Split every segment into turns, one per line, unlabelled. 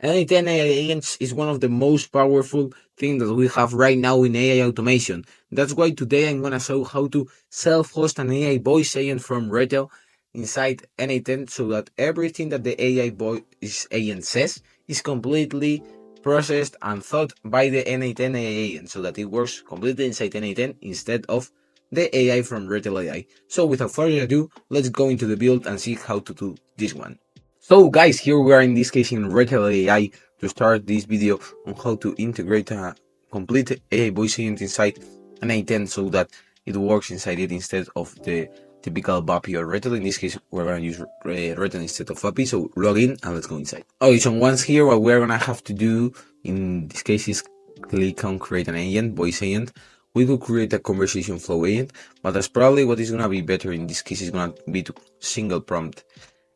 n8n AI agents is one of the most powerful things that we have right now in AI automation. That's why today I'm gonna show how to self-host an AI voice agent from Retell inside n8n so that everything that the AI voice agent says is completely processed and thought by the n8n AI agent so that it works completely inside n8n instead of the AI from Retell AI. So without further ado, let's go into the build and see how to do this one. So guys, here we are in this case in Retell AI to start this video on how to integrate a complete AI voice agent inside an n8n so that it works inside it instead of the typical vapi or Retell. In this case, we're gonna use Retell instead of vapi. So log in and let's go inside. Okay, so once here, what we're gonna have to do in this case is click on create an agent, voice agent. We will create a conversation flow agent, but that's probably what is gonna be better in this case is gonna be to single prompt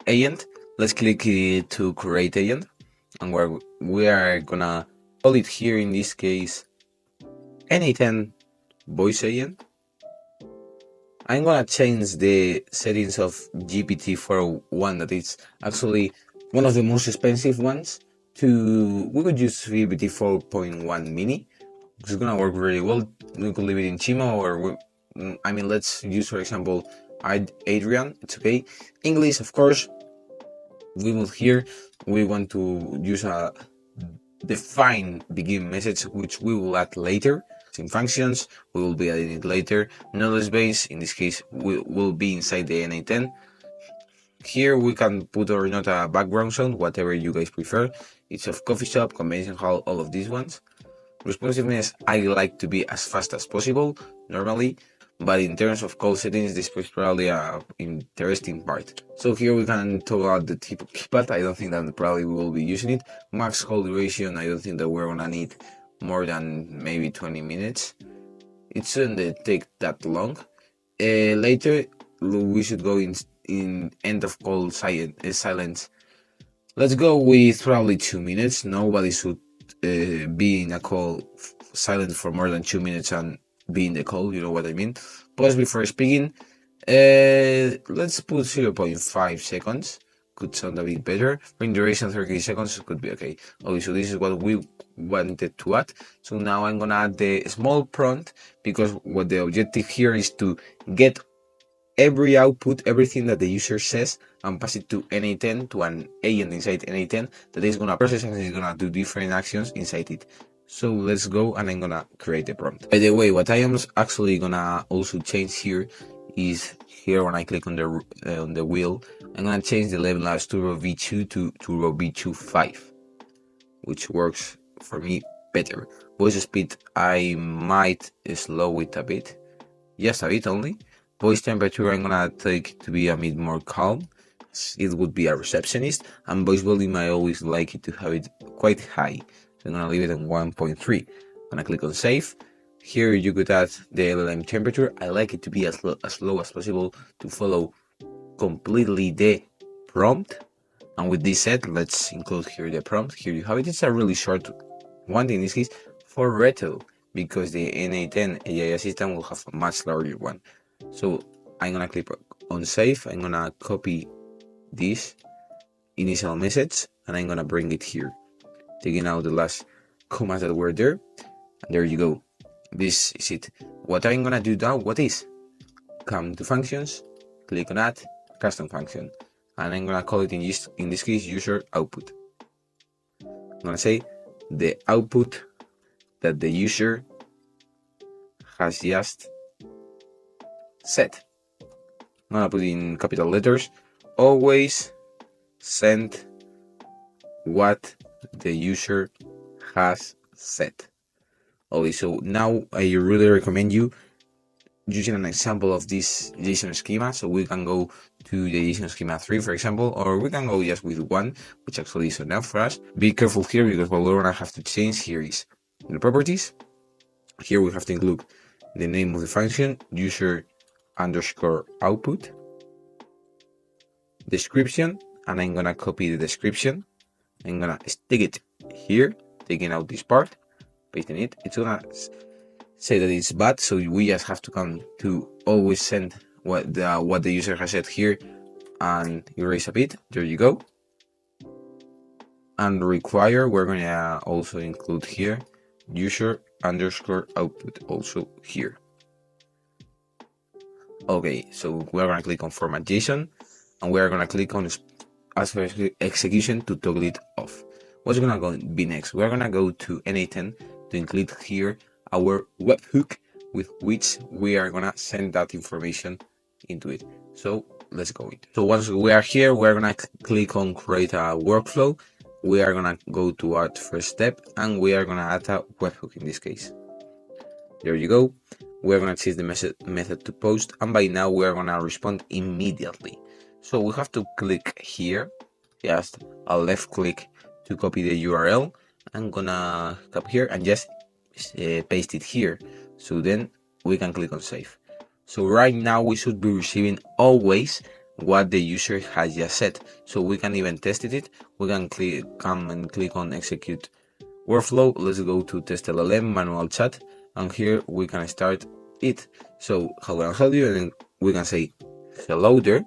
agent. Let's click to create agent, and we are gonna call it here in this case n8n voice agent. I'm gonna change the settings of GPT-401 that is actually one of the most expensive ones to, we could use GPT 4.1 mini. It's gonna work really well. We could leave it in Chimo or I mean, let's use for example Adrian. It's okay. English, of course. We will here, we want to use a define begin message, which we will add later. In functions, we will be adding it later. Knowledge base, in this case, will be inside the n8n. Here we can put or not a background sound, whatever you guys prefer. It's of coffee shop, convention hall, all of these ones. Responsiveness, I like to be as fast as possible, normally. But in terms of call settings, this is probably a interesting part. So here we can talk about the type of keypad. I don't think that probably we will be using it. Max call duration, I don't think that we're gonna need more than maybe 20 minutes. It shouldn't take that long. Later, we should go in end of call silence. Let's go with probably 2 minutes. Nobody should be in a call silent for more than 2 minutes and be in the call, you know what I mean. Pause before speaking. Let's put 0.5 seconds. Could sound a bit better. Ring duration 30 seconds could be okay. Okay, so this is what we wanted to add. So now I'm gonna add the small prompt because what the objective here is to get every output, everything that the user says, and pass it to n8n, to an agent inside n8n that is gonna process and is gonna do different actions inside it. So let's go and I'm gonna create the prompt. By the way, what I am actually gonna also change here is here when I click on the wheel, I'm gonna change the level as Turbo V2 to Turbo V2 5, which works for me better. Voice speed, I might slow it a bit, just a bit only. Voice temperature, I'm gonna take to be a bit more calm. It would be a receptionist. And voice volume, I always like it to have it quite high. So I'm gonna leave it at 1.3. I'm gonna click on save. Here you could add the LLM temperature. I like it to be as low as possible to follow completely the prompt. And with this said, let's include here the prompt. Here you have it. It's a really short one in this case for Retell, because the n8n AI assistant will have a much larger one. So I'm gonna click on save. I'm gonna copy this initial message and I'm gonna bring it here, taking out the last commas that were there. And there you go. This is it. What I'm gonna do now, what is? Come to functions, click on add, custom function. And I'm gonna call it in this case user output. I'm gonna say the output that the user has just set. I'm gonna put in capital letters. Always send what the user has set. Okay, so now I really recommend you using an example of this JSON schema. So we can go to the JSON schema 3, for example, or we can go just with 1, which actually is enough for us. Be careful here because what we're gonna have to change here is the properties. Here we have to include the name of the function, user underscore output, description, and I'm gonna copy the description. I'm gonna stick it here, taking out this part, pasting it. It's gonna say that it's bad, so we just have to come to always send what the user has said here and erase a bit. There you go. And require, we're gonna also include here user underscore output also here. Okay, so we're gonna click on format JSON, and we're gonna click on as for execution to toggle it off. What's gonna be next? We're gonna go to n8n to include here our webhook with which we are gonna send that information into it. So let's go into it. So once we are here, we're gonna click on create a workflow. We are gonna go to our first step, and we are gonna add a webhook in this case. There you go. We're gonna choose the method to post, and by now we're gonna respond immediately. So we have to click here, just a left click to copy the URL. I'm gonna copy here and just paste it here. So then we can click on save. So right now we should be receiving always what the user has just said. So we can even test it. We can come and click on execute workflow. Let's go to test LLM manual chat, and here we can start it. So how can I help you? And then we can say hello there,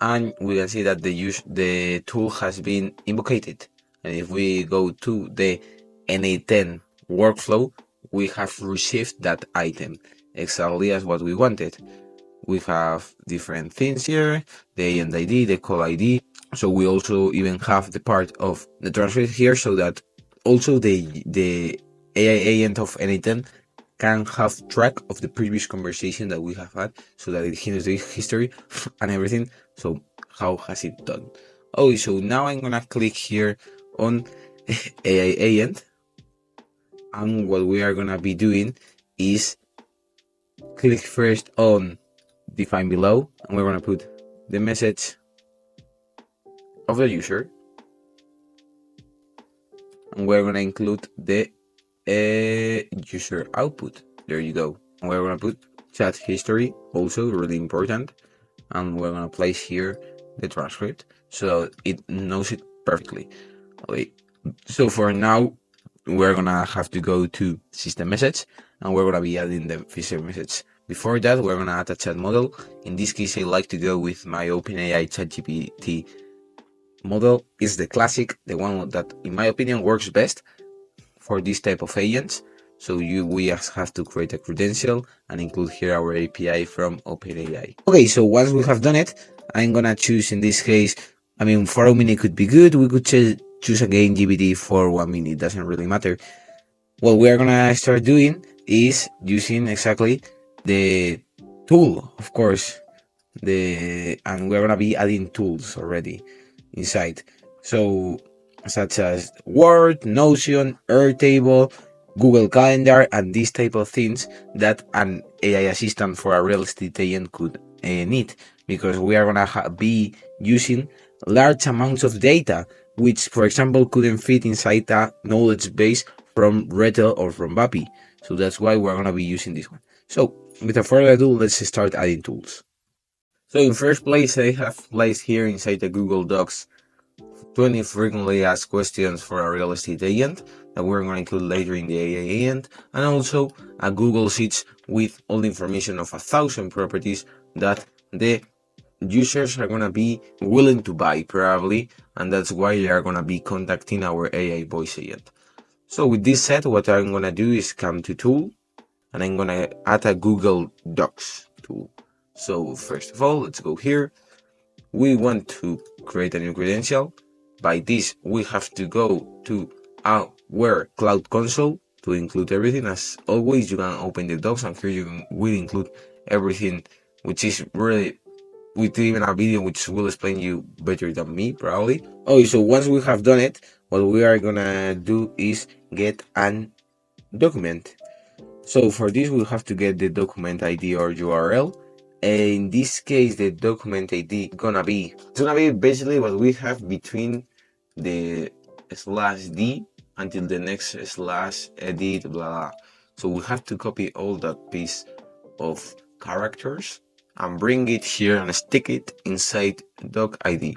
and we can see that the tool has been invoked. And if we go to the n8n workflow, we have received that item exactly as what we wanted. We have different things here, the agent ID, the call ID. So we also even have the part of the transcript here, so that also the AI agent of n8n can have track of the previous conversation that we have had, so that it knows the history and everything. So how has it done? Oh, so now I'm gonna click here on AI agent, and what we are gonna be doing is click first on define below, and we're gonna put the message of the user, and we're gonna include the user output. There you go. And we're gonna put chat history, also really important, and we're gonna place here the transcript so it knows it perfectly. Okay, so for now we're gonna have to go to system message, and we're gonna be adding the system message. Before that, we're gonna add a chat model. In this case, I like to go with my OpenAI ChatGPT model. Is the classic, the one that in my opinion works best for this type of agents. So we just have to create a credential and include here our API from OpenAI. Okay, so once we have done it, I'm gonna choose in this case, I mean, for a minute could be good. We could choose again GPT for 1 minute, doesn't really matter. What we are gonna start doing is using exactly the tool, of course, and we're gonna be adding tools already inside. So such as Word, Notion, Airtable, Google Calendar, and these type of things that an AI assistant for a real estate agent could need, because we are gonna be using large amounts of data, which, for example, couldn't fit inside a knowledge base from Retell or from vapi. So that's why we're gonna be using this one. So without further ado, let's start adding tools. So in first place, I have placed here inside the Google Docs 20 frequently asked questions for a real estate agent that we're going to include later in the AI agent, and also a Google Sheets with all the information of 1,000 properties that the users are going to be willing to buy probably, and that's why they are going to be contacting our AI voice agent. So with this said, what I'm going to do is come to tool, and I'm going to add a Google Docs tool. So first of all, let's go here. We want to create a new credential. By this, we have to go to our Cloud Console to include everything. As always, you can open the docs, and here you will include everything, which is really, with even a video which will explain you better than me, probably. Oh, so once we have done it, what we are gonna do is get an document. So for this, we'll have to get the document ID or URL. In this case, the document ID gonna be basically what we have between the /d until the next /edit blah blah. So we have to copy all that piece of characters and bring it here and stick it inside doc ID.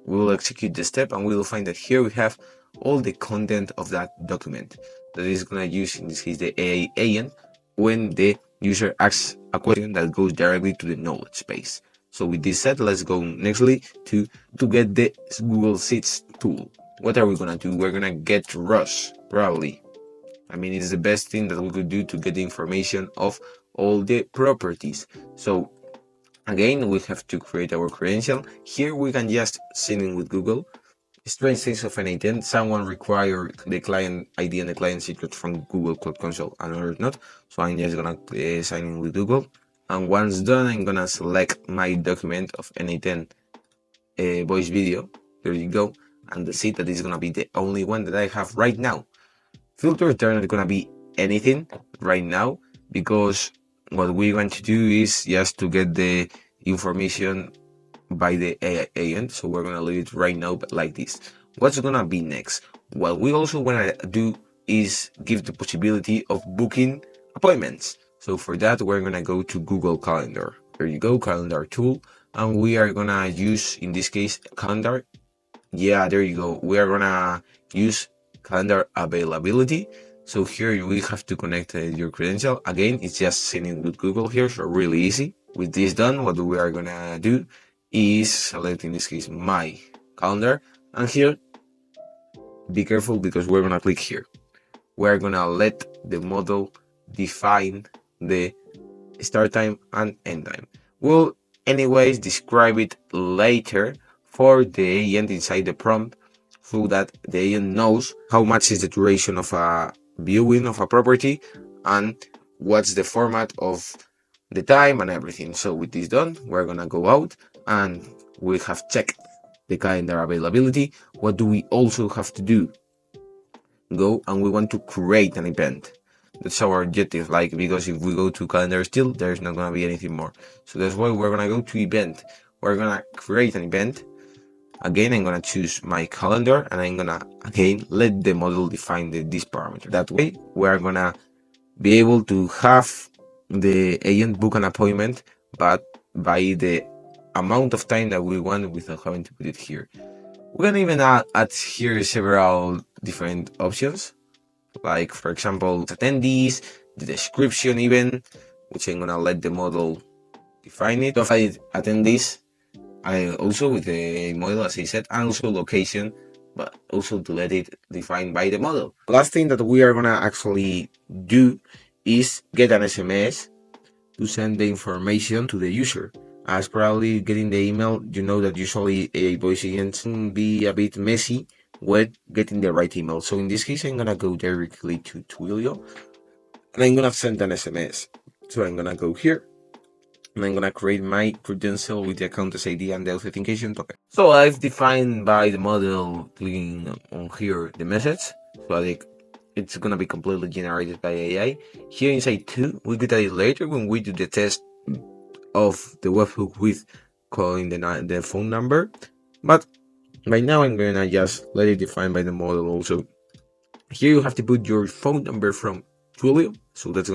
We will execute the step, and we will find that here we have all the content of that document that is gonna use, in this case, the AI agent when the user asks a question that goes directly to the knowledge base. So with this said, let's go nextly to get the Google Sheets tool. What are we gonna do? We're gonna get Rush, probably. I mean, it's the best thing that we could do to get the information of all the properties. So again, we have to create our credential. Here we can just sign in with Google. Strange things of n8n, someone require the client ID and the client secret from Google Cloud Console and others not. So I'm just gonna sign in with Google. And once done, I'm gonna select my document of n8n voice video. There you go. And see that is gonna be the only one that I have right now. Filters, they're not gonna be anything right now, because what we want to do is just to get the information by the AI agent. So we're gonna leave it right now like this. What's gonna be next? What we also wanna do is give the possibility of booking appointments. So for that, we're gonna go to Google Calendar. There you go, calendar tool. And we are gonna use, in this case, calendar. Yeah, there you go. We are gonna use calendar availability. So here we have to connect your credential. Again, it's just signing with Google here, so really easy. With this done, what we are gonna do is select, in this case, my calendar. And here, be careful because we're gonna click here. We're gonna let the model define the start time and end time. We'll anyways describe it later for the agent inside the prompt, so that the agent knows how much is the duration of a viewing of a property and what's the format of the time and everything. So with this done, we're gonna go out and we have checked the calendar availability. What do we also have to do? Go and we want to create an event. That's our objective, like, because if we go to calendar still, there's not gonna be anything more. So that's why we're gonna go to event. We're gonna create an event. Again, I'm gonna choose my calendar and I'm gonna again let the model define this parameter. That way we're gonna be able to have the agent book an appointment, but by the amount of time that we want without having to put it here. We can even add here several different options, like for example attendees, the description even, which I'm gonna let the model define it. If I attendees, I also with the model, as I said, and also location, but also to let it define by the model. Last thing that we are gonna actually do is get an SMS to send the information to the user. As probably getting the email, you know that usually a voice agent can be a bit messy with getting the right email. So in this case, I'm gonna go directly to Twilio and I'm gonna send an SMS. So I'm gonna go here and I'm gonna create my credential with the account ID and the authentication token. So I've defined by the model, clicking on here the message. So it's gonna be completely generated by AI. Here inside too, we could add it later when we do the test of the webhook with calling the phone number. But right now I'm gonna just let it define by the model also. Here you have to put your phone number from Twilio. So that's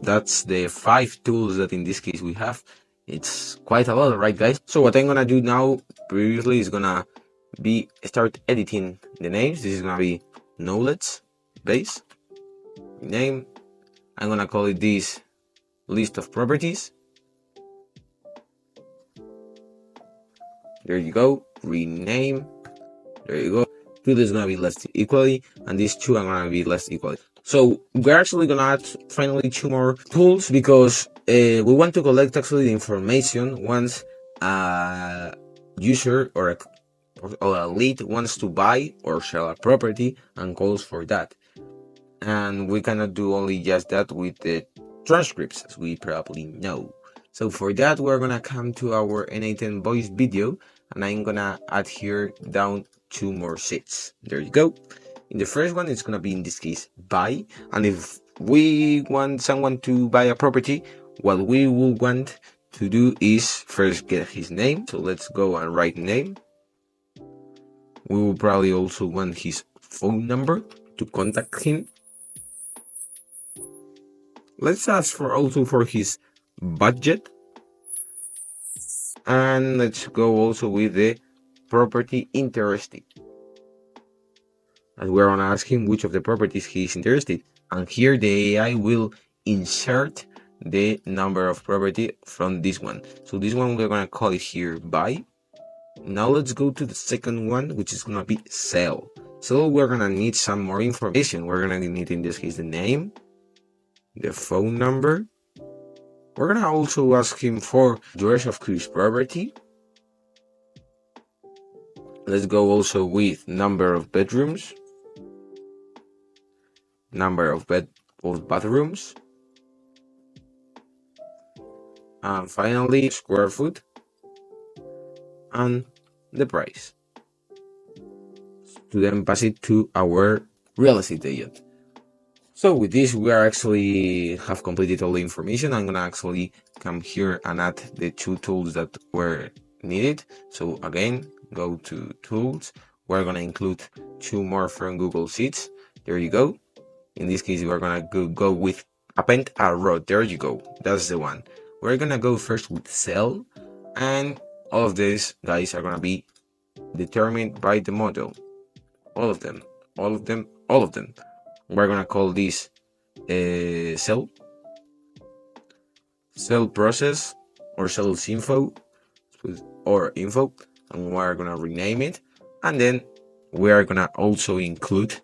that's the 5 tools that in this case we have. It's quite a lot, right guys? So what I'm gonna do now previously is gonna be start editing the names. This is gonna be knowledge base name. I'm gonna call it this list of properties. There you go. Rename. There you go. Two is gonna be left equally, and these two are gonna be left equally. So we're actually gonna add finally 2 more tools, because we want to collect actually the information once a user or a lead wants to buy or sell a property and calls for that. And we cannot do only just that with the transcripts, as we probably know. So for that, we're gonna come to our n8n voice video, and I'm gonna add here down 2 more sheets. There you go. In the first one, it's gonna be, in this case, buy. And if we want someone to buy a property, what we will want to do is first get his name. So let's go and write name. We will probably also want his phone number to contact him. Let's ask for also for his budget, and let's go also with the property interested, and we're gonna ask him which of the properties he is interested. And here the AI will insert the number of property from this one. So this one we're gonna call it here by. Now let's go to the second one, which is gonna be sell. So we're gonna need some more information. We're gonna need in this case the name, the phone number. We're gonna also ask him for the rest of his property. Let's go also with number of bedrooms, number of bathrooms, and finally square foot and the price. To then pass it to our real estate agent. So with this, we are actually have completed all the information. I'm gonna actually come here and add the two tools that were needed. So again, go to tools. We're gonna include two more from Google Sheets. There you go. In this case, we're gonna go with append a row. There you go. That's the one. We're gonna go first with cell, and all of these guys are gonna be determined by the model. All of them, all of them, all of them. We're gonna call this cell process or cells info or info, and we're gonna rename it, and then we are gonna also include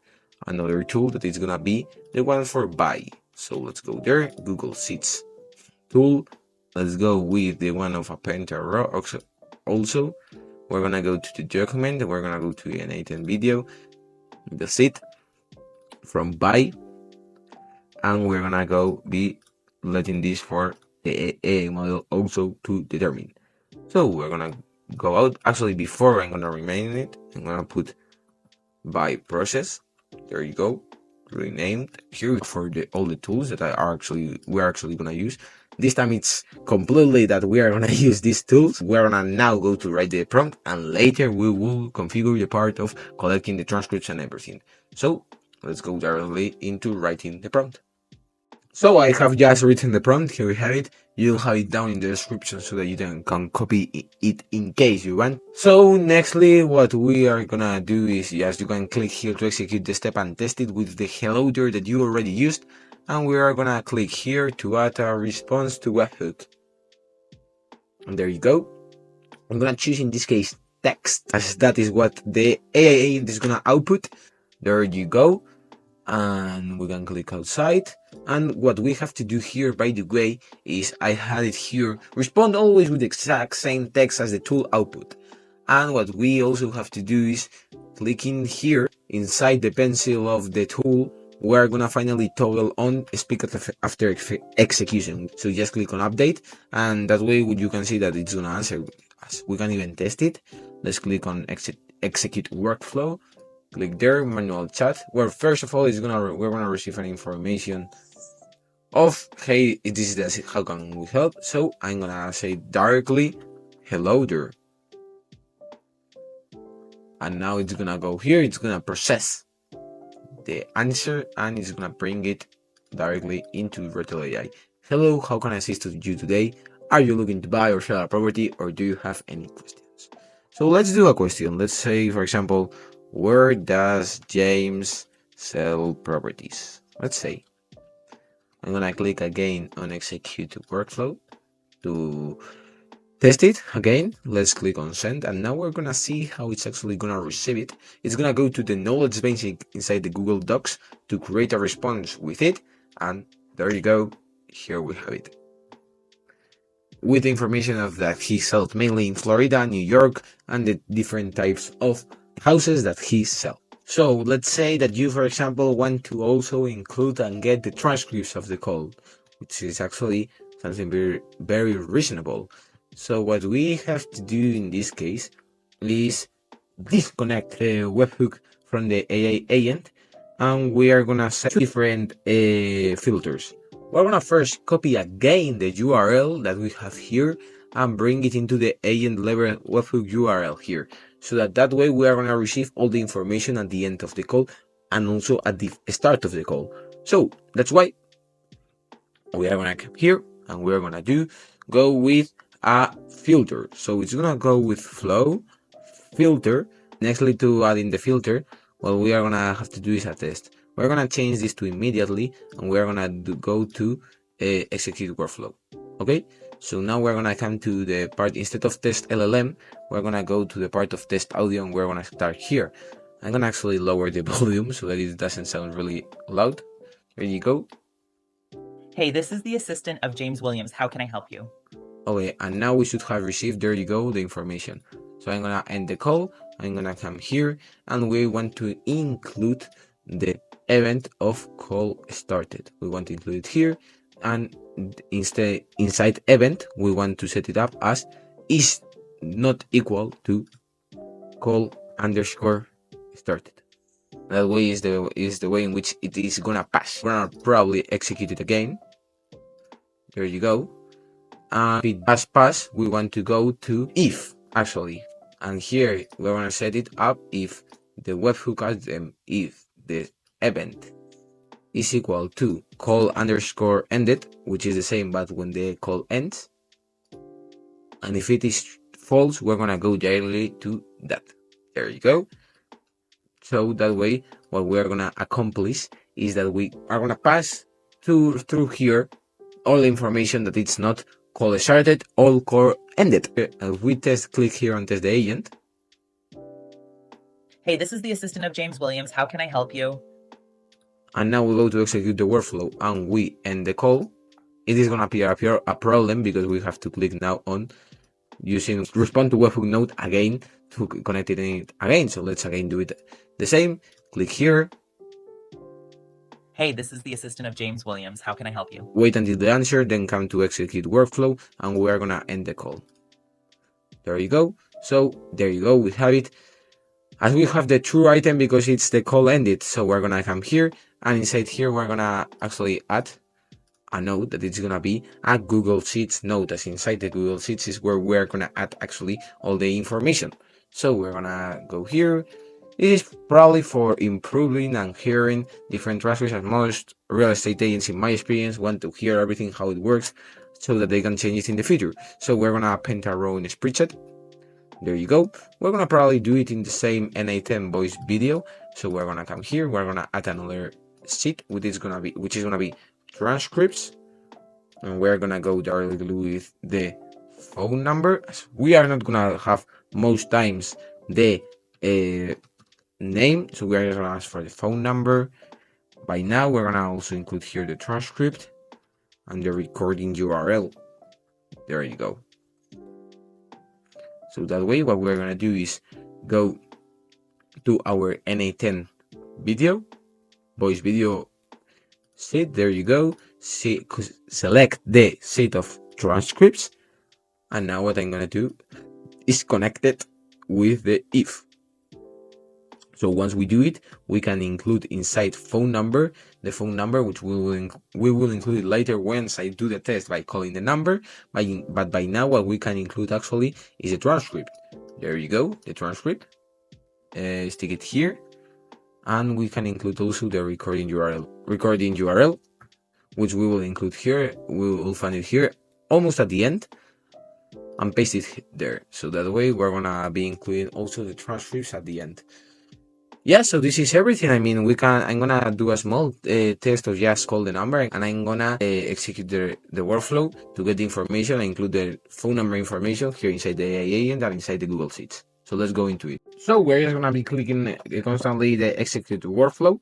another tool that is gonna be the one for buy. So let's go there, Google Sheets tool. Let's go with the one of append a row. Also, we're gonna go to the document. We're gonna go to the n8n video, the sheet from buy, and we're gonna go be letting this for the AI model also to determine. So we're gonna go out. Actually, before I'm gonna rename it, I'm gonna put by process. There you go, renamed here for all the tools that we're actually gonna use. This time it's completely that we are gonna use these tools. We're gonna now go to write the prompt, and later we will configure the part of collecting the transcripts and everything. So let's go directly into writing the prompt. So I have just written the prompt. Here we have it. You'll have it down in the description so that you can copy it in case you want. So nextly, what we are gonna do is just you can click here to execute the step and test it with the hello there that you already used. And we are gonna click here to add a response to webhook. And there you go. I'm gonna choose in this case text, as that is what the AI is gonna output. There you go. And we can click outside, and what we have to do here, by the way, is I had it here respond always with the exact same text as the tool output. And what we also have to do is clicking here inside the pencil of the tool, we're gonna finally toggle on speak after execution. So just click on update, and that way you can see that it's gonna answer us. We can even test it. Let's click on execute workflow. Click there, manual chat, where first of all we're gonna receive an information of hey, this is how can we help. So I'm gonna say directly hello there, and now it's gonna go here. It's gonna process the answer and it's gonna bring it directly into Retell AI. Hello, how can I assist you today? Are you looking to buy or sell a property, or do you have any questions? So let's do a question. Let's say, for example, where does James sell properties? Let's say. I'm gonna click again on execute workflow to test it again. Let's click on send, and now we're gonna see how it's actually gonna receive it. It's gonna go to the knowledge base inside the Google Docs to create a response with it, and there you go. Here we have it, with information of that he sells mainly in Florida, New York, and the different types of houses that he sells. So let's say that you, for example, want to also include and get the transcripts of the call, which is actually something very, very reasonable. So what we have to do in this case is disconnect the webhook from the AI agent, and we are gonna set different filters. We're gonna first copy again the URL that we have here and bring it into the agent level webhook URL here, so that way we are gonna receive all the information at the end of the call and also at the start of the call. So that's why we are gonna come here and we are gonna go with a filter. So it's gonna go with flow filter. Nextly, to add in the filter, what we are gonna have to do is a test. We're gonna change this to immediately, and we're gonna go to execute workflow. Okay, so now we're gonna come to the part, instead of test LLM, we're gonna go to the part of test audio, and we're gonna start here. I'm gonna actually lower the volume so that it doesn't sound really loud. There you go.
Hey, this is the assistant of James Williams. How can I help you?
Okay, and now we should have received, there you go, the information. So I'm gonna end the call, I'm gonna come here, and we want to include the event of call started. We want to include it here, and instead, inside event, we want to set it up as is not equal to call underscore started. That way is the way in which it is gonna pass. We're gonna probably execute it again. There you go. And if it does pass, we want to go to if, actually. And here we're gonna set it up if the webhook item, if the event is equal to call underscore ended, which is the same but when the call ends. And if it is false, we're gonna go directly to that. There you go. So that way, what we're gonna accomplish is that we are gonna pass through here all the information that it's not call started, all call ended. If we click here on test the agent.
Hey, this is the assistant of James Williams. How can I help you?
And now we go to execute the workflow and we end the call. It is gonna appear a problem because we have to click now on using respond to webhook node again to connect it again. So let's again do it the same. Click here.
Hey, this is the assistant of James Williams. How can I help you?
Wait until the answer, then come to execute workflow, and we're gonna end the call. There you go. So there you go, we have it. As we have the true item because it's the call ended, so we're gonna come here, and inside here we're gonna actually add a node that it's gonna be a Google Sheets node, as inside the Google Sheets is where we're gonna add actually all the information. So we're gonna go here. This is probably for improving and hearing different transcripts, as most real estate agents, in my experience, want to hear everything, how it works, so that they can change it in the future. So we're gonna paint a row in a spreadsheet. There you go. We're gonna probably do it in the same n8n voice video. So we're gonna come here, we're gonna add another sheet, which is gonna be transcripts, and we're gonna go directly with the phone number. We are not gonna have most times the name, so we are just gonna ask for the phone number. By now we're gonna also include here the transcript and the recording URL. There you go. So that way what we're gonna do is go to our n8n video, voice video sheet. There you go. Select the set of transcripts, and now what I'm gonna do is connect it with the if. So once we do it, we can include inside phone number, the phone number, which we will include it later once I do the test by calling the number. But by now, what we can include actually is a transcript. There you go, the transcript. Stick it here, and we can include also the recording URL, which we will include here. We will find it here, almost at the end, and paste it there. So that way, we're gonna be including also the transcripts at the end. Yeah, so this is everything. I mean, I'm gonna do a small test of just call the number, and I'm gonna execute the workflow to get the information and include the phone number information here inside the AI agent and inside the Google Sheets. So let's go into it. So we're just gonna be clicking constantly the execute workflow.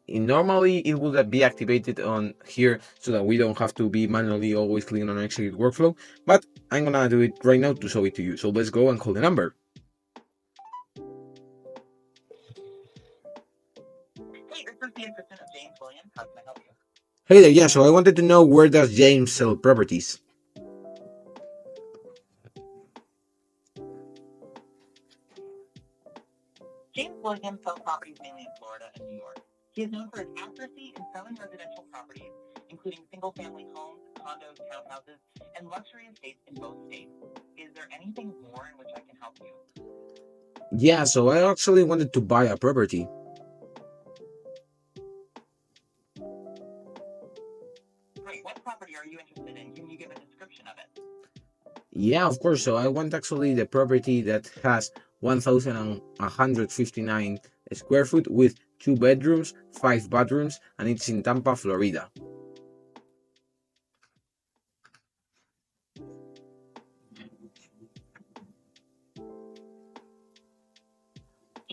Normally it would be activated on here so that we don't have to be manually always clicking on execute workflow, but I'm gonna do it right now to show it to you. So let's go and call the number.
Hey, this is the assistant of James Williams. How can I help you?
Hey there, yeah, so I wanted to know, where does James sell properties?
James Williams sells properties mainly in Florida and New York. He is known for his accuracy in selling residential properties, including single-family homes, condos, townhouses, and luxury estates in both states. Is there anything more in which I can help you?
Yeah, so I actually wanted to buy a property.
Great. What property are you interested in? Can you give a description of it?
Yeah, of course. So I want actually the property that has 1,159 square foot with 2 bedrooms, 5 bathrooms, and it's in Tampa, Florida.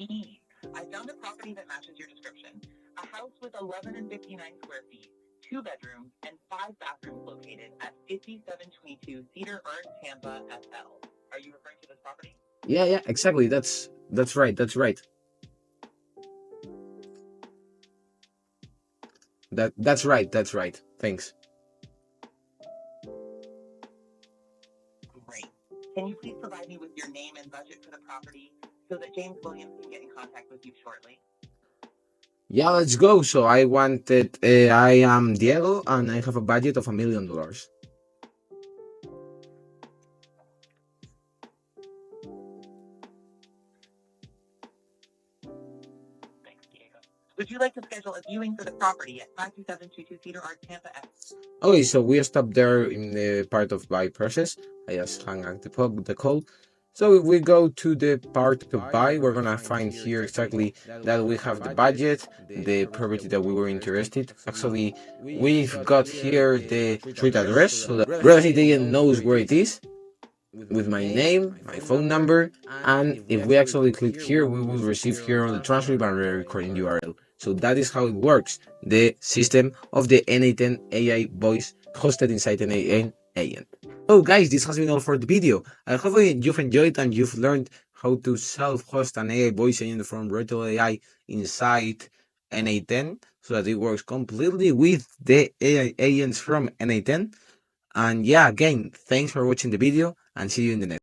Hey, I found a property that matches your description. A house with 11 and 59 square feet, 2 bedrooms, and 5 bathrooms located at 5722 Cedar Art, Tampa, FL. Are you referring to this property?
Yeah, yeah, exactly. That's right. That's right. That's right. That's right. Thanks.
Great. Can you please provide me with your name and budget for the property so that James Williams can get in contact with you shortly?
Yeah, let's go. So I wanted. I am Diego, and I have a budget of $1 million.
Thanks, Diego. Would you like to schedule a viewing for the property at 52722 Cedar Art, Tampa?
Okay, so we stopped there in the part of buy process. I just hung up the call. So if we go to the part of buy, we're gonna find here exactly that we have the budget, the property that we were interested. Actually, we've got here the street address, so that real estate agent knows where it is, with my name, my phone number, and if we actually click here, we will receive here on the transcript and recording URL. So that is how it works, the system of the n8n AI voice hosted inside n8n. Oh guys, this has been all for the video. I hope you've enjoyed and you've learned how to self-host an AI voice agent from Retell AI inside n8n so that it works completely with the AI agents from n8n. And yeah, again, thanks for watching the video and see you in the next.